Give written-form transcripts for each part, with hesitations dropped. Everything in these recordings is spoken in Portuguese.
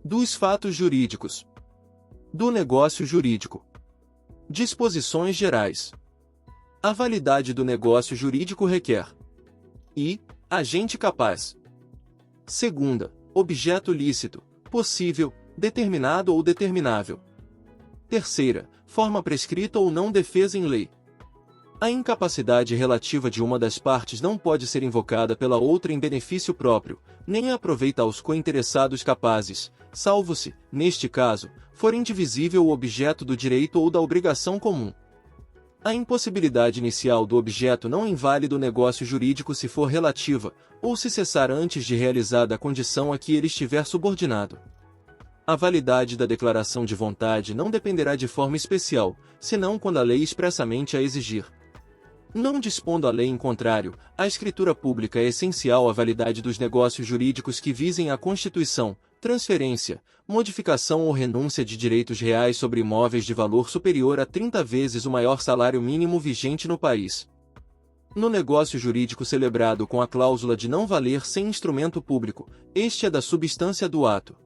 Dos fatos jurídicos. Do negócio jurídico. Disposições gerais. A validade do negócio jurídico requer. I. Agente capaz. Segunda. Objeto lícito, possível, determinado ou determinável. Terceira. Forma prescrita ou não defesa em lei. A incapacidade relativa de uma das partes não pode ser invocada pela outra em benefício próprio, nem aproveita aos cointeressados capazes, salvo se, neste caso, for indivisível o objeto do direito ou da obrigação comum. A impossibilidade inicial do objeto não invalida o negócio jurídico se for relativa, ou se cessar antes de realizada a condição a que ele estiver subordinado. A validade da declaração de vontade não dependerá de forma especial, senão quando a lei expressamente a exigir. Não dispondo a lei em contrário, a escritura pública é essencial à validade dos negócios jurídicos que visem a constituição, transferência, modificação ou renúncia de direitos reais sobre imóveis de valor superior a 30 vezes o maior salário mínimo vigente no país. No negócio jurídico celebrado com a cláusula de não valer sem instrumento público, este é da substância do ato.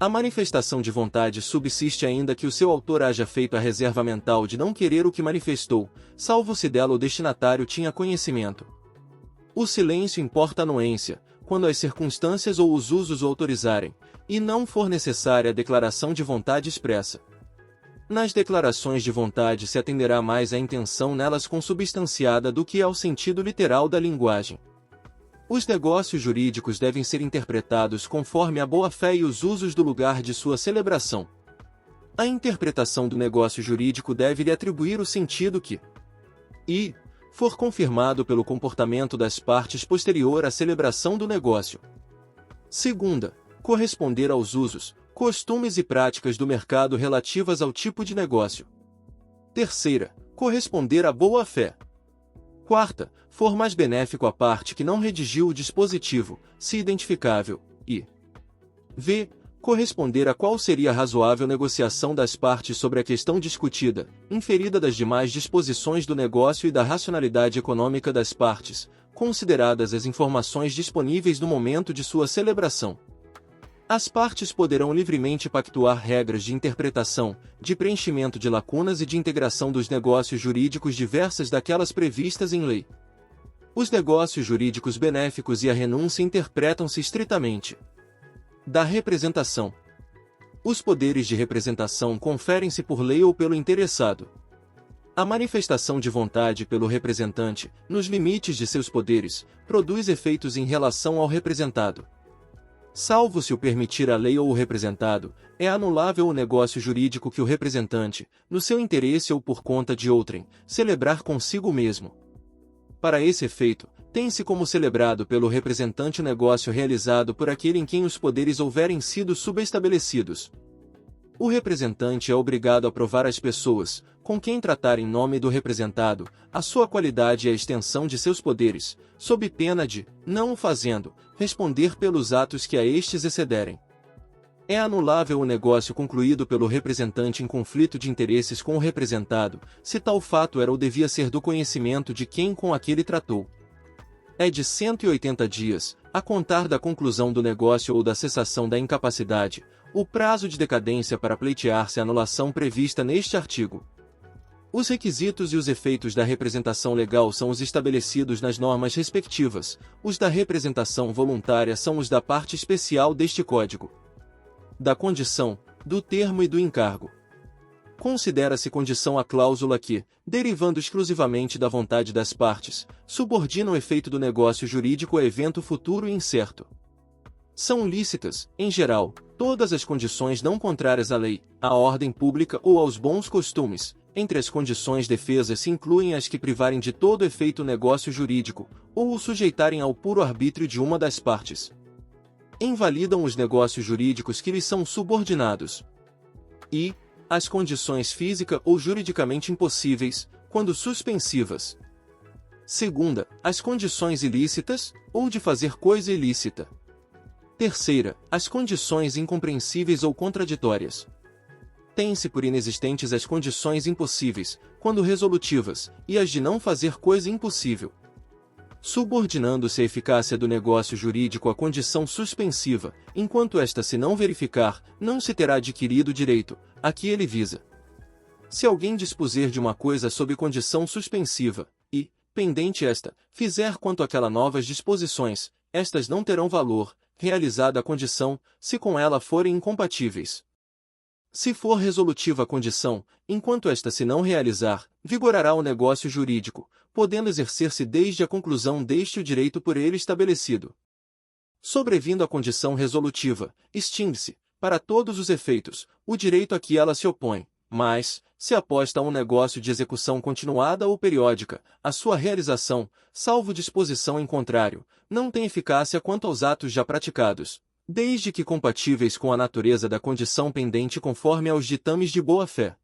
A manifestação de vontade subsiste ainda que o seu autor haja feito a reserva mental de não querer o que manifestou, salvo se dela o destinatário tinha conhecimento. O silêncio importa anuência, quando as circunstâncias ou os usos o autorizarem, e não for necessária a declaração de vontade expressa. Nas declarações de vontade se atenderá mais à intenção nelas consubstanciada do que ao sentido literal da linguagem. Os negócios jurídicos devem ser interpretados conforme a boa-fé e os usos do lugar de sua celebração. A interpretação do negócio jurídico deve-lhe atribuir o sentido que, e, for confirmado pelo comportamento das partes posterior à celebração do negócio. Segunda, corresponder aos usos, costumes e práticas do mercado relativas ao tipo de negócio. Terceira, corresponder à boa-fé. Quarta, for mais benéfico à parte que não redigiu o dispositivo, se identificável, e v. corresponder a qual seria a razoável negociação das partes sobre a questão discutida, inferida das demais disposições do negócio e da racionalidade econômica das partes, consideradas as informações disponíveis no momento de sua celebração. As partes poderão livremente pactuar regras de interpretação, de preenchimento de lacunas e de integração dos negócios jurídicos diversas daquelas previstas em lei. Os negócios jurídicos benéficos e a renúncia interpretam-se estritamente. Da representação. Os poderes de representação conferem-se por lei ou pelo interessado. A manifestação de vontade pelo representante, nos limites de seus poderes, produz efeitos em relação ao representado. Salvo se o permitir a lei ou o representado, é anulável o negócio jurídico que o representante, no seu interesse ou por conta de outrem, celebrar consigo mesmo. Para esse efeito, tem-se como celebrado pelo representante o negócio realizado por aquele em quem os poderes houverem sido subestabelecidos. O representante é obrigado a provar às pessoas, com quem tratar em nome do representado, a sua qualidade e a extensão de seus poderes, sob pena de, não o fazendo, responder pelos atos que a estes excederem. É anulável o negócio concluído pelo representante em conflito de interesses com o representado, se tal fato era ou devia ser do conhecimento de quem com aquele tratou. É de 180 dias, a contar da conclusão do negócio ou da cessação da incapacidade, o prazo de decadência para pleitear-se a anulação prevista neste artigo. Os requisitos e os efeitos da representação legal são os estabelecidos nas normas respectivas, os da representação voluntária são os da parte especial deste Código. Da condição, do termo e do encargo. Considera-se condição a cláusula que, derivando exclusivamente da vontade das partes, subordina o efeito do negócio jurídico a evento futuro e incerto. São lícitas, em geral, todas as condições não contrárias à lei, à ordem pública ou aos bons costumes. Entre as condições defesas se incluem as que privarem de todo efeito o negócio jurídico, ou o sujeitarem ao puro arbítrio de uma das partes. Invalidam os negócios jurídicos que lhes são subordinados. E as condições física ou juridicamente impossíveis, quando suspensivas. Segunda, as condições ilícitas, ou de fazer coisa ilícita. Terceira, as condições incompreensíveis ou contraditórias. Tem-se por inexistentes as condições impossíveis, quando resolutivas, e as de não fazer coisa impossível. subordinando-se a eficácia do negócio jurídico à condição suspensiva, enquanto esta se não verificar, não se terá adquirido o direito, a que ele visa. Se alguém dispuser de uma coisa sob condição suspensiva, e, pendente esta, fizer quanto àquela novas disposições, estas não terão valor, realizada a condição, se com ela forem incompatíveis. Se for resolutiva a condição, enquanto esta se não realizar, vigorará o negócio jurídico, podendo exercer-se desde a conclusão deste o direito por ele estabelecido. Sobrevindo a condição resolutiva, extingue-se, para todos os efeitos, o direito a que ela se opõe, mas, se aposta a um negócio de execução continuada ou periódica, a sua realização, salvo disposição em contrário, não tem eficácia quanto aos atos já praticados, desde que compatíveis com a natureza da condição pendente conforme aos ditames de boa-fé.